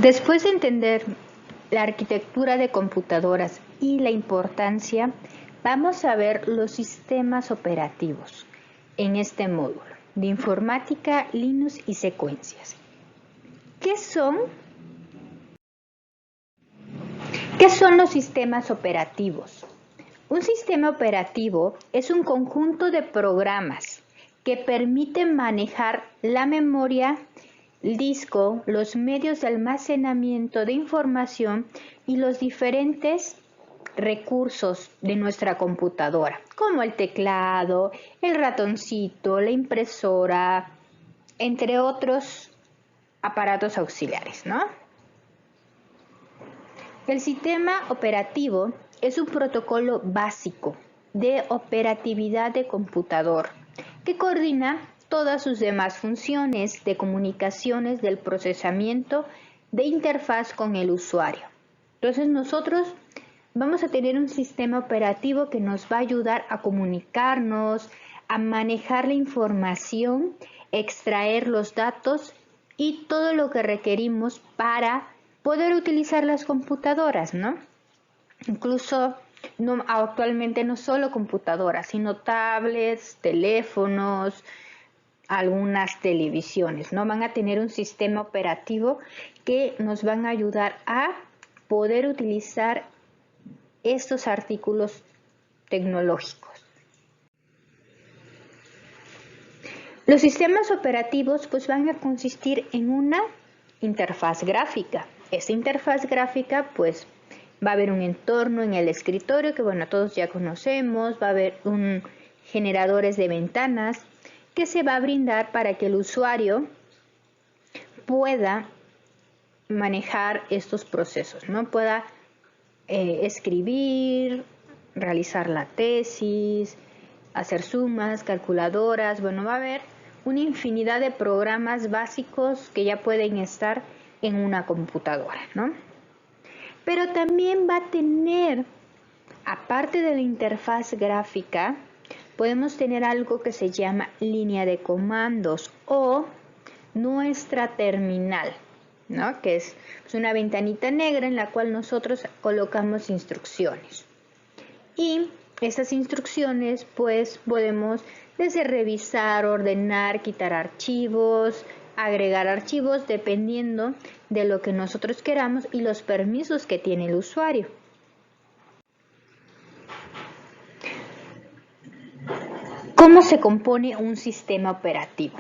Después de entender la arquitectura de computadoras y la importancia, vamos a ver los sistemas operativos en este módulo de informática, Linux y secuencias. ¿Qué son los sistemas operativos? Un sistema operativo es un conjunto de programas que permiten manejar la memoria, el disco, los medios de almacenamiento de información y los diferentes recursos de nuestra computadora, como el teclado, el ratoncito, la impresora, entre otros aparatos auxiliares, ¿no? El sistema operativo es un protocolo básico de operatividad de computador que coordina todas sus demás funciones de comunicaciones del procesamiento de interfaz con el usuario. Entonces nosotros vamos a tener un sistema operativo que nos va a ayudar a comunicarnos, a manejar la información, extraer los datos y todo lo que requerimos para poder utilizar las computadoras, ¿no? Incluso actualmente no solo computadoras, sino tablets, teléfonos, algunas televisiones, ¿no? Van a tener un sistema operativo que nos van a ayudar a poder utilizar estos artículos tecnológicos. Los sistemas operativos pues van a consistir en una interfaz gráfica. Esta interfaz gráfica pues va a haber un entorno en el escritorio que bueno, todos ya conocemos, va a haber generadores de ventanas que se va a brindar para que el usuario pueda manejar estos procesos, ¿no? Pueda escribir, realizar la tesis, hacer sumas, calculadoras, bueno, va a haber una infinidad de programas básicos que ya pueden estar en una computadora, ¿no? Pero también va a tener, aparte de la interfaz gráfica, podemos tener algo que se llama línea de comandos o nuestra terminal, ¿no? Que es una ventanita negra en la cual nosotros colocamos instrucciones. Y esas instrucciones pues podemos desde revisar, ordenar, quitar archivos, agregar archivos dependiendo de lo que nosotros queramos y los permisos que tiene el usuario. ¿Cómo se compone un sistema operativo?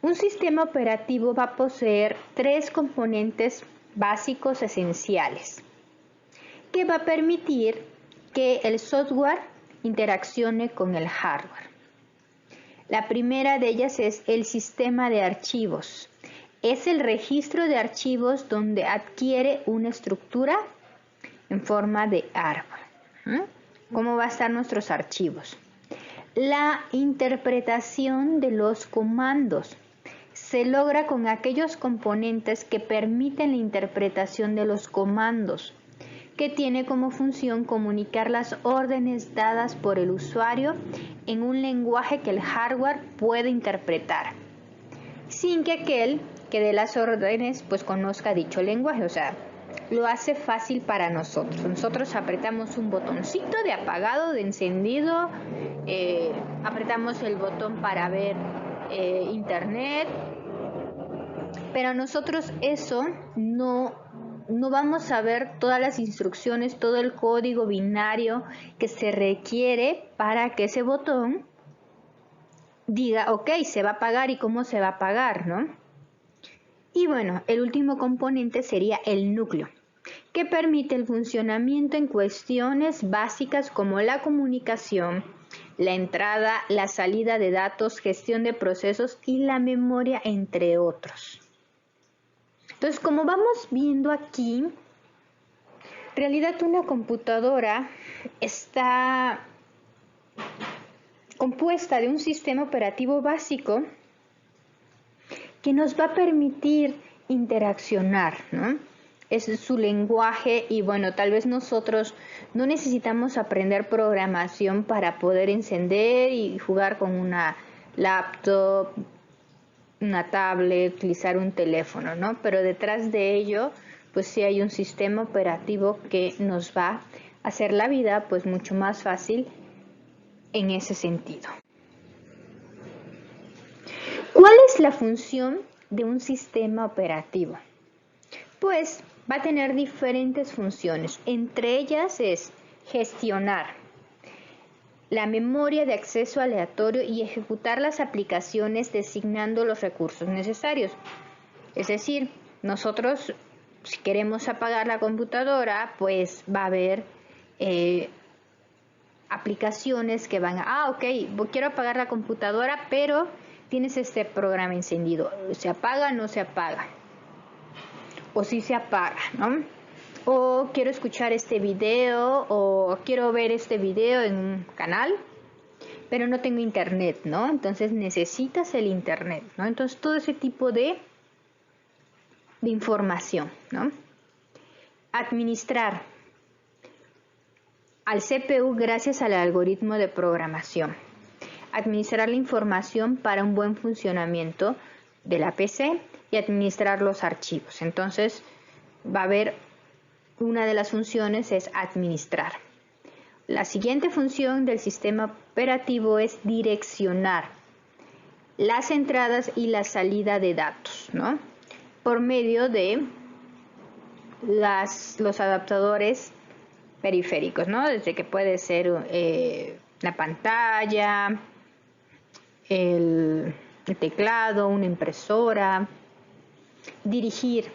Un sistema operativo va a poseer tres componentes básicos esenciales que va a permitir que el software interaccione con el hardware. La primera de ellas es el sistema de archivos. Es el registro de archivos donde adquiere una estructura en forma de árbol. ¿Cómo van a estar nuestros archivos? La interpretación de los comandos se logra con aquellos componentes que permiten la interpretación de los comandos, que tiene como función comunicar las órdenes dadas por el usuario en un lenguaje que el hardware puede interpretar, sin que aquel que dé las órdenes pues conozca dicho lenguaje, o sea, lo hace fácil para nosotros. Nosotros apretamos un botoncito de apagado, de encendido, apretamos el botón para ver internet, pero nosotros eso no vamos a ver todas las instrucciones, todo el código binario que se requiere para que ese botón diga, ok, se va a apagar y cómo se va a apagar, ¿no? Y bueno, el último componente sería el núcleo, que permite el funcionamiento en cuestiones básicas como la comunicación, la entrada, la salida de datos, gestión de procesos y la memoria, entre otros. Entonces, como vamos viendo aquí, en realidad una computadora está compuesta de un sistema operativo básico que nos va a permitir interaccionar, ¿no? Es su lenguaje y bueno, tal vez nosotros no necesitamos aprender programación para poder encender y jugar con una laptop, una tablet, utilizar un teléfono, ¿no? Pero detrás de ello, pues sí hay un sistema operativo que nos va a hacer la vida pues mucho más fácil en ese sentido. ¿Cuál es la función de un sistema operativo? Pues va a tener diferentes funciones. Entre ellas es gestionar la memoria de acceso aleatorio y ejecutar las aplicaciones designando los recursos necesarios. Es decir, nosotros si queremos apagar la computadora, pues va a haber aplicaciones que van a, ok, quiero apagar la computadora, pero tienes este programa encendido. ¿Se apaga o no se apaga? O si se apaga, ¿no? O quiero escuchar este video o quiero ver este video en un canal, pero no tengo internet, ¿no? Entonces necesitas el internet, ¿no? Entonces todo ese tipo de información, ¿no? Administrar al CPU gracias al algoritmo de programación. Administrar la información para un buen funcionamiento de la PC y administrar los archivos. Entonces va a haber una de las funciones es administrar. La siguiente función del sistema operativo es direccionar las entradas y la salida de datos, ¿no? Por medio de los adaptadores periféricos, ¿no? Desde que puede ser la pantalla, el teclado, una impresora. Dirigir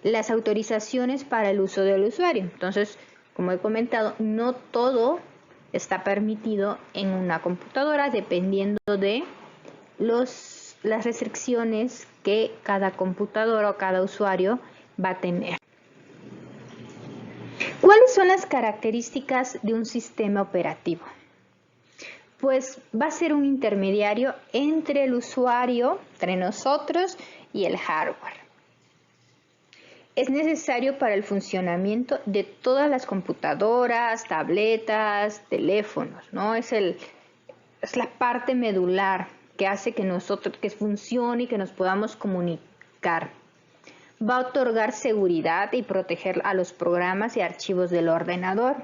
las autorizaciones para el uso del usuario. Entonces, como he comentado, no todo está permitido en una computadora dependiendo de las restricciones que cada computadora o cada usuario va a tener. ¿Cuáles son las características de un sistema operativo? Pues va a ser un intermediario entre el usuario, entre nosotros y el hardware. Es necesario para el funcionamiento de todas las computadoras, tabletas, teléfonos, ¿no? Es la parte medular que hace que funcione y que nos podamos comunicar. Va a otorgar seguridad y proteger a los programas y archivos del ordenador.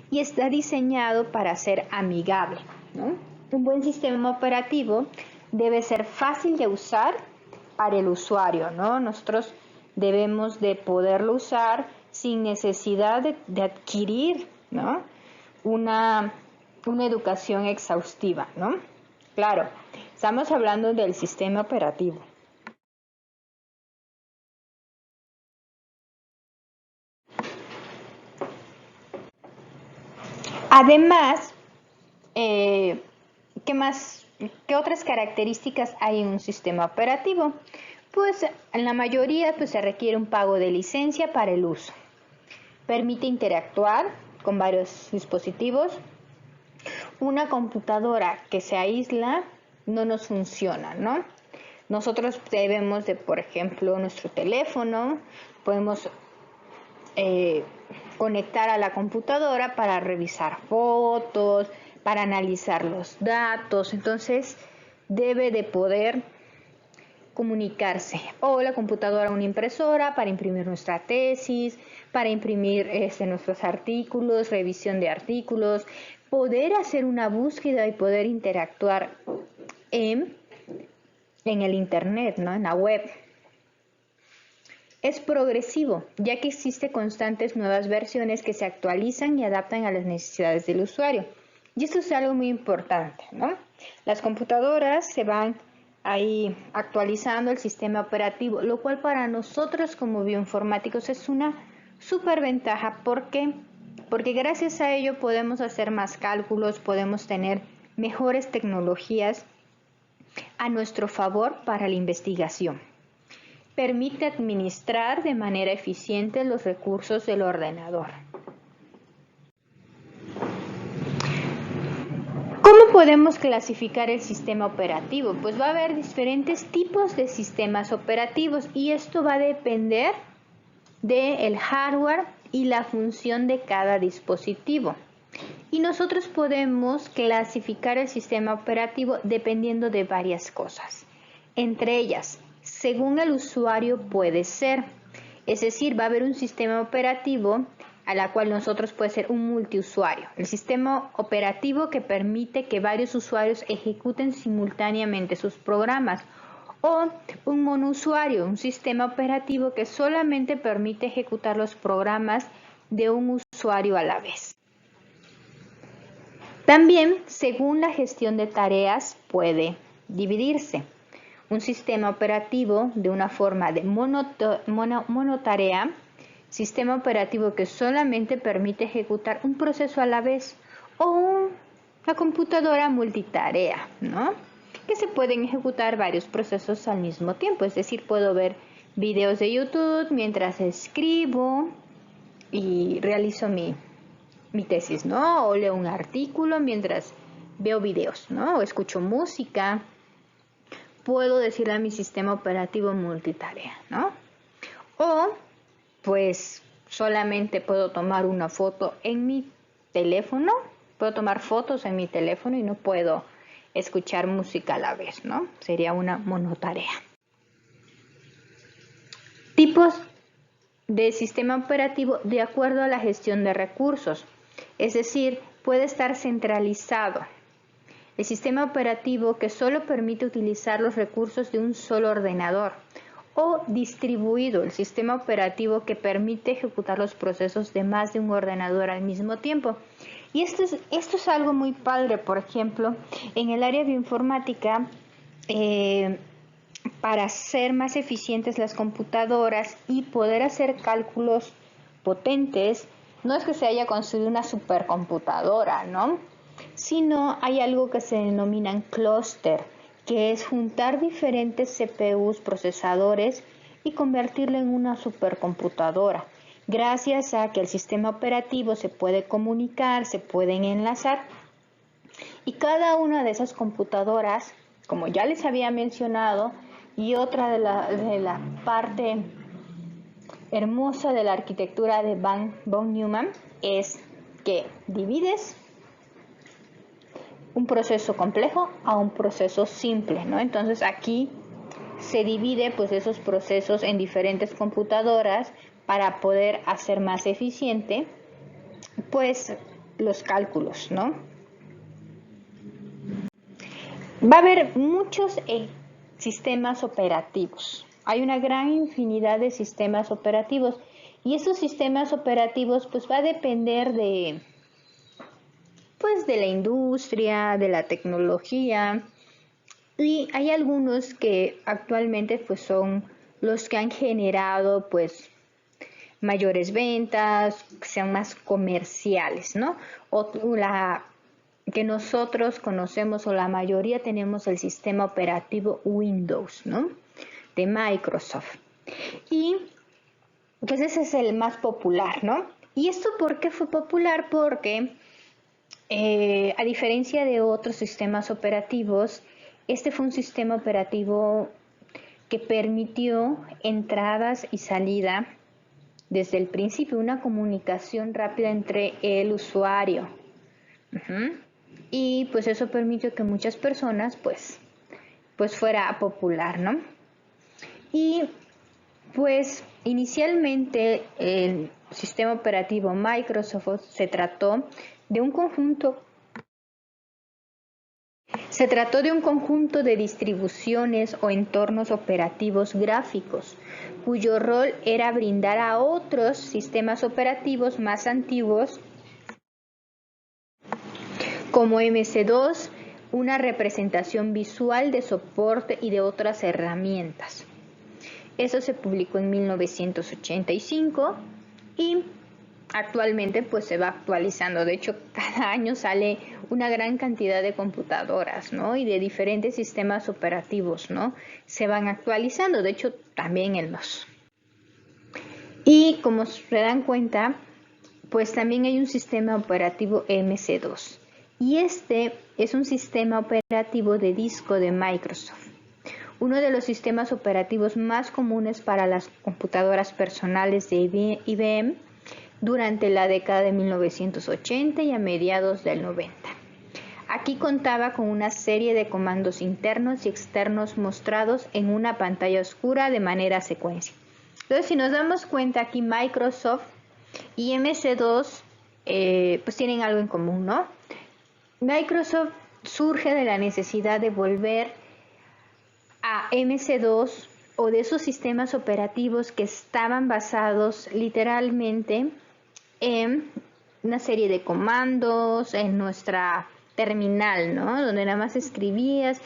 Y está diseñado para ser amigable, ¿no? Un buen sistema operativo debe ser fácil de usar para el usuario, ¿no? Nosotros debemos de poderlo usar sin necesidad de adquirir, ¿no? una educación exhaustiva, ¿no? Claro, estamos hablando del sistema operativo. Además, ¿qué otras características hay en un sistema operativo? Pues en la mayoría se requiere un pago de licencia para el uso. Permite interactuar con varios dispositivos. Una computadora que se aísla no nos funciona, ¿no? Nosotros debemos de, por ejemplo, nuestro teléfono, podemos conectar a la computadora para revisar fotos, para analizar los datos. Entonces debe de poder comunicarse, o la computadora una impresora para imprimir nuestra tesis, para imprimir nuestros artículos, revisión de artículos, poder hacer una búsqueda y poder interactuar en el internet, ¿no? En la web. Es progresivo, ya que existen constantes nuevas versiones que se actualizan y adaptan a las necesidades del usuario. Y esto es algo muy importante, ¿no? Las computadoras se van ahí actualizando el sistema operativo, lo cual para nosotros como bioinformáticos es una súper ventaja. ¿Por qué? Porque gracias a ello podemos hacer más cálculos, podemos tener mejores tecnologías a nuestro favor para la investigación. Permite administrar de manera eficiente los recursos del ordenador. ¿Cómo podemos clasificar el sistema operativo? Pues va a haber diferentes tipos de sistemas operativos y esto va a depender del hardware y la función de cada dispositivo. Y nosotros podemos clasificar el sistema operativo dependiendo de varias cosas. Entre ellas, según el usuario puede ser, es decir, va a haber un sistema operativo a la cual nosotros puede ser un multiusuario. El sistema operativo que permite que varios usuarios ejecuten simultáneamente sus programas. O un monousuario, un sistema operativo que solamente permite ejecutar los programas de un usuario a la vez. También, según la gestión de tareas, puede dividirse. Un sistema operativo de una forma de monotarea, sistema operativo que solamente permite ejecutar un proceso a la vez, o una computadora multitarea, ¿no? Que se pueden ejecutar varios procesos al mismo tiempo. Es decir, puedo ver videos de YouTube mientras escribo y realizo mi tesis, ¿no? O leo un artículo mientras veo videos, ¿no? O escucho música. Puedo decirle a mi sistema operativo multitarea, ¿no? O, pues, solamente puedo tomar una foto en mi teléfono. Puedo tomar fotos en mi teléfono y no puedo escuchar música a la vez, ¿no? Sería una monotarea. Tipos de sistema operativo de acuerdo a la gestión de recursos. Es decir, puede estar centralizado. El sistema operativo que solo permite utilizar los recursos de un solo ordenador. O distribuido, el sistema operativo que permite ejecutar los procesos de más de un ordenador al mismo tiempo. Y esto es algo muy padre, por ejemplo, en el área bioinformática, para hacer más eficientes las computadoras y poder hacer cálculos potentes. No es que se haya construido una supercomputadora, ¿no? Sino hay algo que se denominan clúster, que es juntar diferentes CPUs, procesadores, y convertirlo en una supercomputadora. Gracias a que el sistema operativo se puede comunicar, se pueden enlazar, y cada una de esas computadoras, como ya les había mencionado, y otra de la parte hermosa de la arquitectura de von Neumann es que divides un proceso complejo a un proceso simple, ¿no? Entonces aquí se divide pues esos procesos en diferentes computadoras para poder hacer más eficiente pues los cálculos, ¿no? Va a haber muchos sistemas operativos. Hay una gran infinidad de sistemas operativos y esos sistemas operativos pues va a depender de la industria, de la tecnología, y hay algunos que actualmente pues son los que han generado pues mayores ventas, que sean más comerciales, ¿no? O la que nosotros conocemos, o la mayoría tenemos, el sistema operativo Windows, ¿no? De Microsoft. Y pues ese es el más popular, ¿no? ¿Y esto por qué fue popular? Porque a diferencia de otros sistemas operativos, este fue un sistema operativo que permitió entradas y salida desde el principio, una comunicación rápida entre el usuario. Y pues eso permitió que muchas personas pues fuera popular, ¿no? Y pues inicialmente el sistema operativo Microsoft se trató de un conjunto de distribuciones o entornos operativos gráficos, cuyo rol era brindar a otros sistemas operativos más antiguos como MS-DOS una representación visual de soporte y de otras herramientas. Eso se publicó en 1985 y actualmente pues se va actualizando. De hecho, cada año sale una gran cantidad de computadoras, ¿no? Y de diferentes sistemas operativos, ¿no? Se van actualizando. De hecho, también el DOS. Y como se dan cuenta, pues también hay un sistema operativo MS-DOS. Y este es un sistema operativo de disco de Microsoft. Uno de los sistemas operativos más comunes para las computadoras personales de IBM durante la década de 1980 y a mediados del 90. Aquí contaba con una serie de comandos internos y externos mostrados en una pantalla oscura de manera secuencia. Entonces, si nos damos cuenta aquí, Microsoft y MS2 pues tienen algo en común, ¿no? Microsoft surge de la necesidad de volver a MS2 o de esos sistemas operativos que estaban basados literalmente en una serie de comandos en nuestra terminal, ¿no? Donde nada más escribías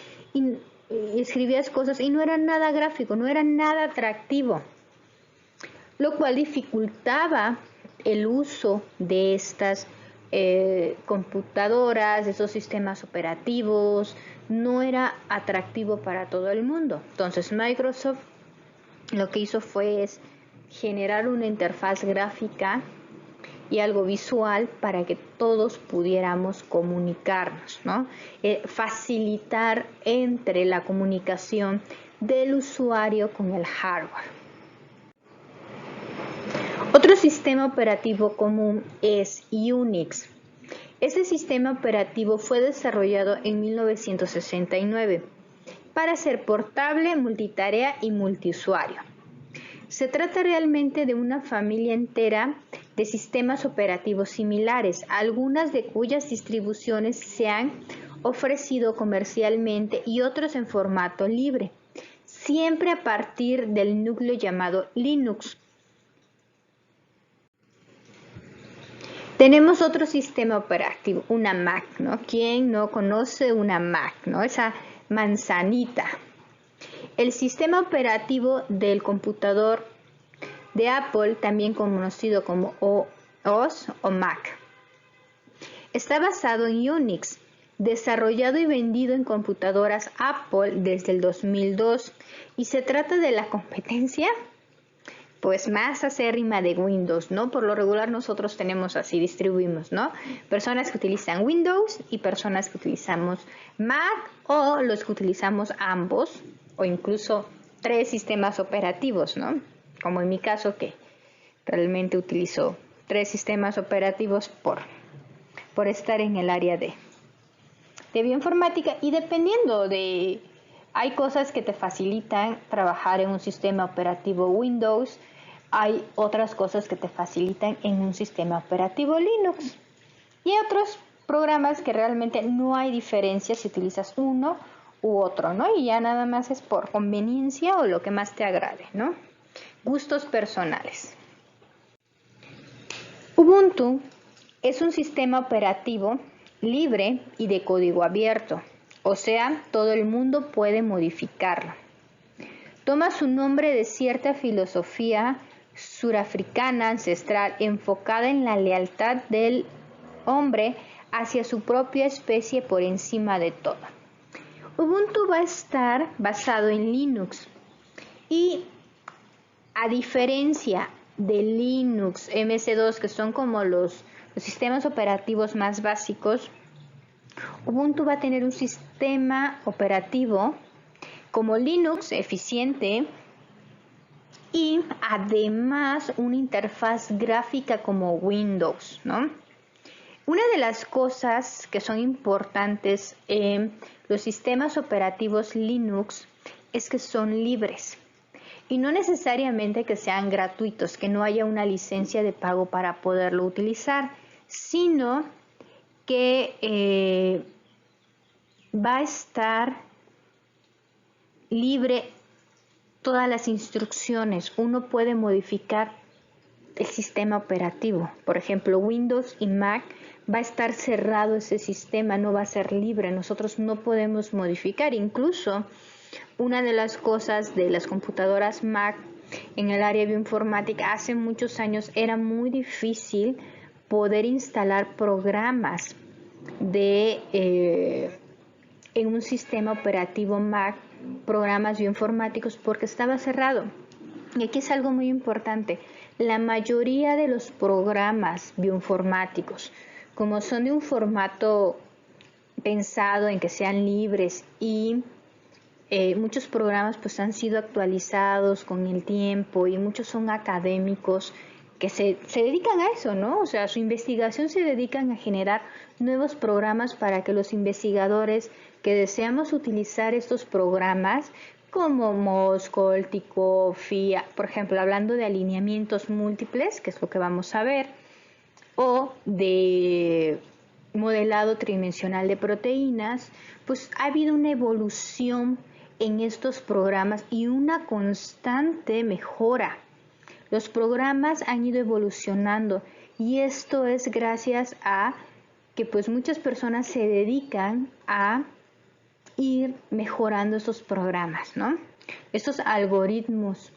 cosas y no era nada gráfico, no era nada atractivo, lo cual dificultaba el uso de estas computadoras, de esos sistemas operativos, no era atractivo para todo el mundo. Entonces Microsoft lo que hizo fue generar una interfaz gráfica y algo visual para que todos pudiéramos comunicarnos, ¿no? Facilitar entre la comunicación del usuario con el hardware. Otro sistema operativo común es Unix. Este sistema operativo fue desarrollado en 1969 para ser portable, multitarea y multiusuario. Se trata realmente de una familia entera de sistemas operativos similares, algunas de cuyas distribuciones se han ofrecido comercialmente y otros en formato libre, siempre a partir del núcleo llamado Linux. Tenemos otro sistema operativo, una Mac, ¿no? ¿Quién no conoce una Mac, ¿no? Esa manzanita. El sistema operativo del computador de Apple, también conocido como OS o Mac, está basado en Unix, desarrollado y vendido en computadoras Apple desde el 2002, y se trata de la competencia pues más acérrima de Windows, ¿no? Por lo regular nosotros tenemos así, distribuimos, ¿no? Personas que utilizan Windows y personas que utilizamos Mac, o los que utilizamos ambos, o incluso 3 sistemas operativos, ¿no? Como en mi caso, que realmente utilizo 3 sistemas operativos por estar en el área de bioinformática, y dependiendo de... Hay cosas que te facilitan trabajar en un sistema operativo Windows, hay otras cosas que te facilitan en un sistema operativo Linux, y hay otros programas que realmente no hay diferencia si utilizas uno u otro, ¿no? Y ya nada más es por conveniencia o lo que más te agrade, ¿no? Gustos personales. Ubuntu es un sistema operativo libre y de código abierto, o sea, todo el mundo puede modificarlo. Toma su nombre de cierta filosofía surafricana ancestral enfocada en la lealtad del hombre hacia su propia especie por encima de todo. Ubuntu va a estar basado en Linux, y a diferencia de Linux, MS2, que son como los sistemas operativos más básicos, Ubuntu va a tener un sistema operativo como Linux eficiente y además una interfaz gráfica como Windows, ¿no? Una de las cosas que son importantes en los sistemas operativos Linux es que son libres, y no necesariamente que sean gratuitos, que no haya una licencia de pago para poderlo utilizar, sino que va a estar libre todas las instrucciones. Uno puede modificar el sistema operativo. Por ejemplo, Windows y Mac va a estar cerrado ese sistema, no va a ser libre. Nosotros no podemos modificar. Incluso una de las cosas de las computadoras Mac en el área bioinformática hace muchos años era muy difícil poder instalar programas en un sistema operativo Mac, programas bioinformáticos, porque estaba cerrado. Y aquí es algo muy importante. La mayoría de los programas bioinformáticos, como son de un formato pensado en que sean libres, y muchos programas pues han sido actualizados con el tiempo, y muchos son académicos que se dedican a eso, ¿no? O sea, su investigación se dedican a generar nuevos programas para que los investigadores que deseamos utilizar estos programas como Moscol, Tico, FIA, por ejemplo, hablando de alineamientos múltiples, que es lo que vamos a ver, o de modelado tridimensional de proteínas, pues ha habido una evolución en estos programas y una constante mejora. Los programas han ido evolucionando y esto es gracias a que pues muchas personas se dedican a ir mejorando estos programas, ¿no? Estos algoritmos.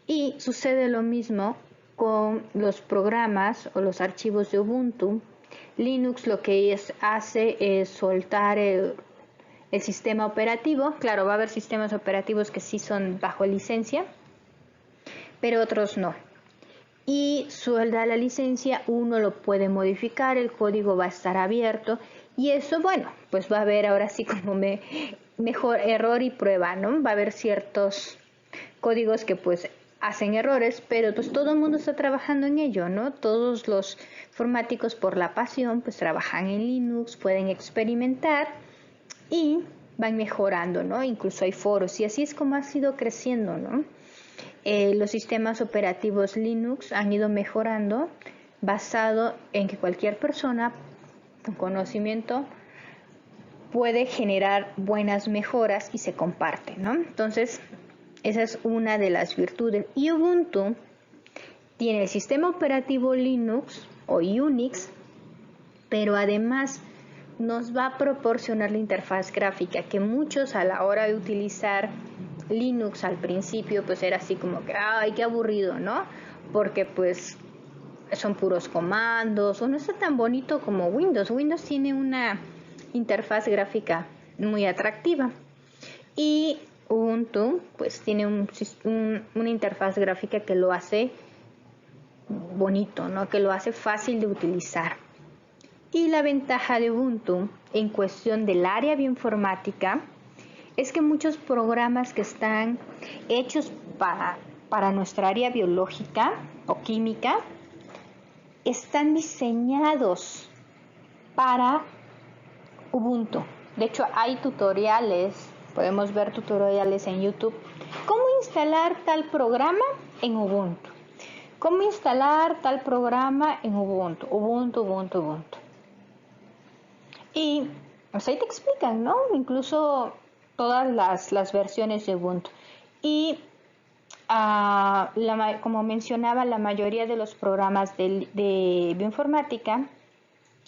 Y sucede lo mismo con los programas o los archivos de Ubuntu. Linux lo que hace es soltar el sistema operativo. Claro, va a haber sistemas operativos que sí son bajo licencia, pero otros no. Y suelda la licencia, uno lo puede modificar, el código va a estar abierto y eso, bueno, pues va a haber ahora sí como mejor error y prueba, ¿no? Va a haber ciertos códigos que pues hacen errores, pero pues todo el mundo está trabajando en ello, ¿no? Todos los informáticos por la pasión pues trabajan en Linux, pueden experimentar y van mejorando, ¿no? Incluso hay foros y así es como ha sido creciendo, ¿no? Los sistemas operativos Linux han ido mejorando basado en que cualquier persona con conocimiento puede generar buenas mejoras y se comparte, ¿no? Entonces, esa es una de las virtudes. Y Ubuntu tiene el sistema operativo Linux o Unix, pero además nos va a proporcionar la interfaz gráfica que muchos a la hora de utilizar Linux al principio pues era así como que ay, qué aburrido, ¿no? Porque pues son puros comandos o no está tan bonito como Windows. Windows tiene una interfaz gráfica muy atractiva y Ubuntu pues tiene una interfaz gráfica que lo hace bonito, ¿no? Que lo hace fácil de utilizar. Y la ventaja de Ubuntu en cuestión del área bioinformática es que muchos programas que están hechos para nuestra área biológica o química están diseñados para Ubuntu. De hecho, hay tutoriales, podemos ver tutoriales en YouTube. ¿Cómo instalar tal programa en Ubuntu? ¿Cómo instalar tal programa en Ubuntu? Ubuntu. Y pues ahí te explican, ¿no? Incluso todas las versiones de Ubuntu. Y como mencionaba, la mayoría de los programas de bioinformática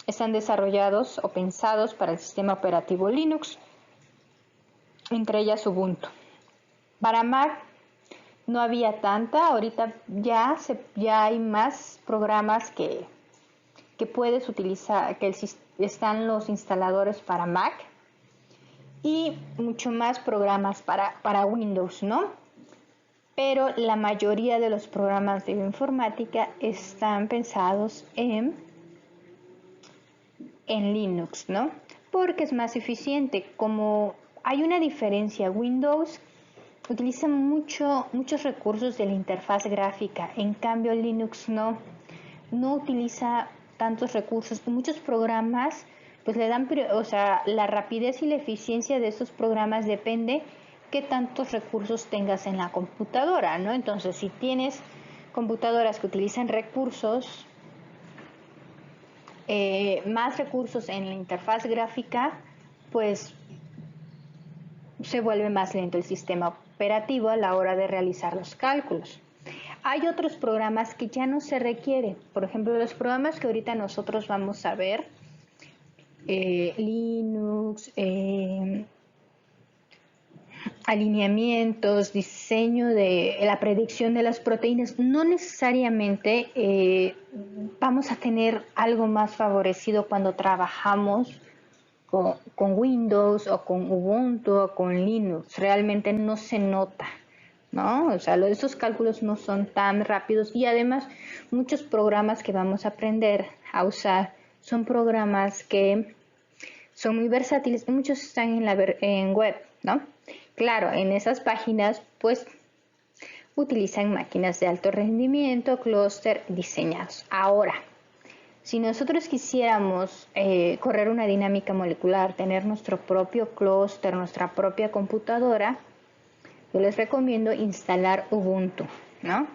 están desarrollados o pensados para el sistema operativo Linux, entre ellas Ubuntu. Para Mac no había tanta, ahorita ya hay más programas que puedes utilizar, que están los instaladores para Mac y mucho más programas para Windows, ¿no? Pero la mayoría de los programas de bioinformática están pensados en Linux, ¿no? Porque es más eficiente. Como hay una diferencia, Windows utiliza muchos recursos de la interfaz gráfica, en cambio Linux no utiliza tantos recursos y muchos programas pues le dan, o sea, la rapidez y la eficiencia de estos programas depende qué tantos recursos tengas en la computadora, ¿no? Entonces, si tienes computadoras que utilizan recursos, más recursos en la interfaz gráfica, pues se vuelve más lento el sistema operativo a la hora de realizar los cálculos. Hay otros programas que ya no se requiere. Por ejemplo, los programas que ahorita nosotros vamos a ver, Linux, alineamientos, diseño de la predicción de las proteínas, no necesariamente vamos a tener algo más favorecido cuando trabajamos con Windows o con Ubuntu o con Linux. Realmente no se nota, ¿no? O sea, esos cálculos no son tan rápidos y además muchos programas que vamos a aprender a usar son programas que son muy versátiles y muchos están en web, ¿no? Claro, en esas páginas pues utilizan máquinas de alto rendimiento, clúster diseñados. Ahora, si nosotros quisiéramos correr una dinámica molecular, tener nuestro propio clúster, nuestra propia computadora, yo les recomiendo instalar Ubuntu, ¿no?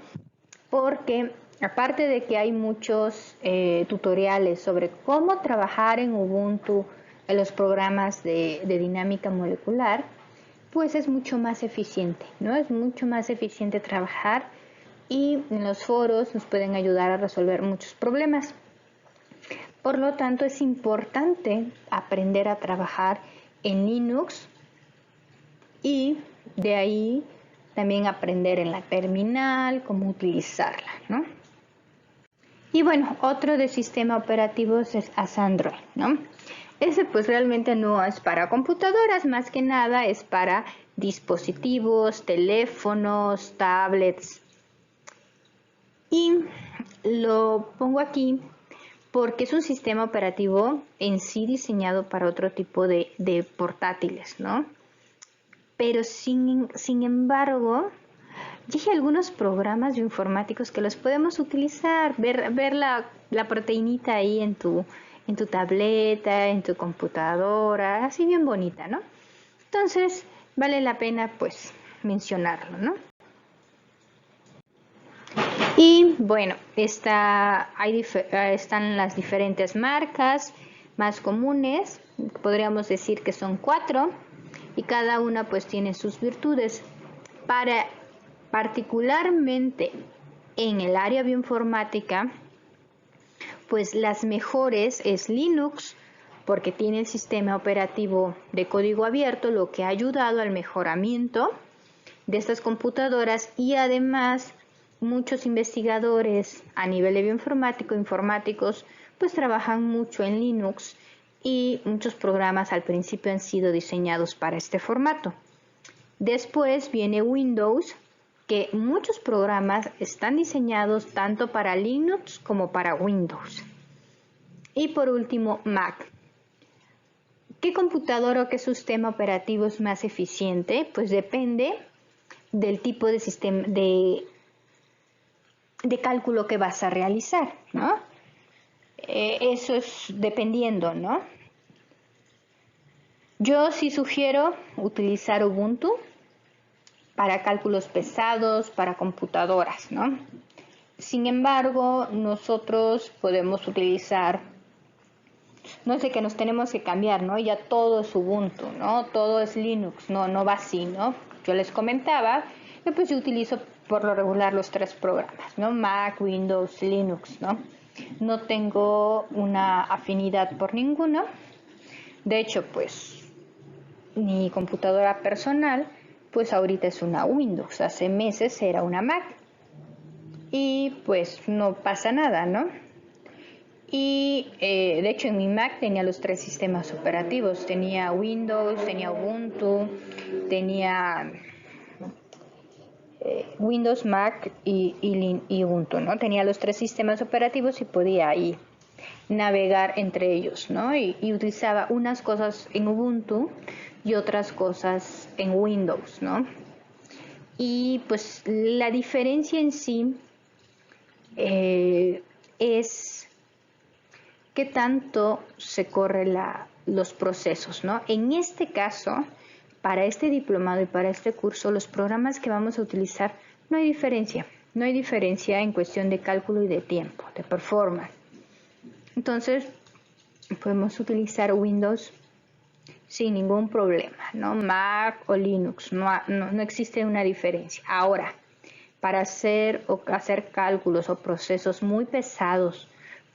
Porque aparte de que hay muchos tutoriales sobre cómo trabajar en Ubuntu en los programas de dinámica molecular, pues es mucho más eficiente, ¿no? Es mucho más eficiente trabajar y en los foros nos pueden ayudar a resolver muchos problemas. Por lo tanto, es importante aprender a trabajar en Linux y de ahí también aprender en la terminal cómo utilizarla, ¿no? Y bueno, otro de sistema operativos es Android, ¿no? Ese pues realmente no es para computadoras, más que nada es para dispositivos, teléfonos, tablets. Y lo pongo aquí porque es un sistema operativo en sí diseñado para otro tipo de portátiles, ¿no? Pero sin embargo, ya hay algunos programas informáticos que los podemos utilizar, ver la proteinita ahí en tu tableta, en tu computadora, así bien bonita, ¿no? Entonces, vale la pena pues mencionarlo, ¿no? Y bueno, están las diferentes marcas más comunes, podríamos decir que son 4, y cada una pues tiene sus virtudes. Particularmente en el área bioinformática, pues las mejores es Linux, porque tiene el sistema operativo de código abierto, lo que ha ayudado al mejoramiento de estas computadoras, y además muchos investigadores a nivel de informáticos, pues trabajan mucho en Linux y muchos programas al principio han sido diseñados para este formato. Después viene Windows, que muchos programas están diseñados tanto para Linux como para Windows. Y por último, Mac. ¿Qué computadora o qué sistema operativo es más eficiente? Pues depende del tipo de sistema de cálculo que vas a realizar, ¿no? Eso es dependiendo, ¿no? Yo sí sugiero utilizar Ubuntu para cálculos pesados, para computadoras, ¿no? Sin embargo, nosotros podemos utilizar, no sé, que nos tenemos que cambiar, ¿no? Ya todo es Ubuntu, ¿no? Todo es Linux, no va así, ¿no? Yo les comentaba que pues yo utilizo por lo regular los 3 programas, ¿no? Mac, Windows, Linux, ¿no? No tengo una afinidad por ninguno. De hecho, pues mi computadora personal, pues ahorita es una Windows, hace meses era una Mac. Y pues no pasa nada, ¿no? Y de hecho en mi Mac tenía los 3 sistemas operativos, tenía Windows, tenía Ubuntu, tenía Windows, Mac y Ubuntu, ¿no? Tenía los 3 sistemas operativos y podía ahí navegar entre ellos, ¿no? Y utilizaba unas cosas en Ubuntu y otras cosas en Windows, ¿no? Y pues la diferencia en sí es qué tanto se corre los procesos, ¿no? En este caso, para este diplomado y para este curso, los programas que vamos a utilizar no hay diferencia. No hay diferencia en cuestión de cálculo y de tiempo, de performance. Entonces, podemos utilizar Windows sin ningún problema, ¿no? Mac o Linux, no existe una diferencia. Ahora, para hacer cálculos o procesos muy pesados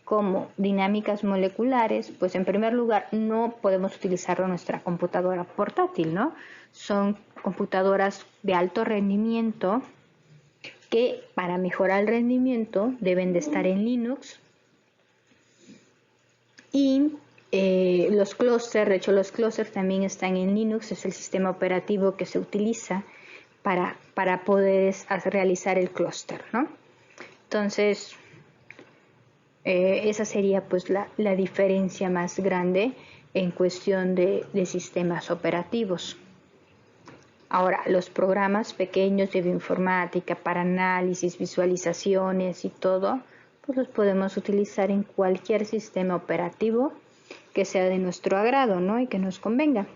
como dinámicas moleculares, pues en primer lugar no podemos utilizar nuestra computadora portátil, ¿no? Son computadoras de alto rendimiento que para mejorar el rendimiento deben de estar en Linux. Y los clústeres, de hecho los clústeres también están en Linux, es el sistema operativo que se utiliza para poder realizar el clúster, ¿no? Entonces, esa sería pues la diferencia más grande en cuestión de sistemas operativos. Ahora, los programas pequeños de bioinformática para análisis, visualizaciones y todo, pues los podemos utilizar en cualquier sistema operativo que sea de nuestro agrado, ¿no? Y que nos convenga.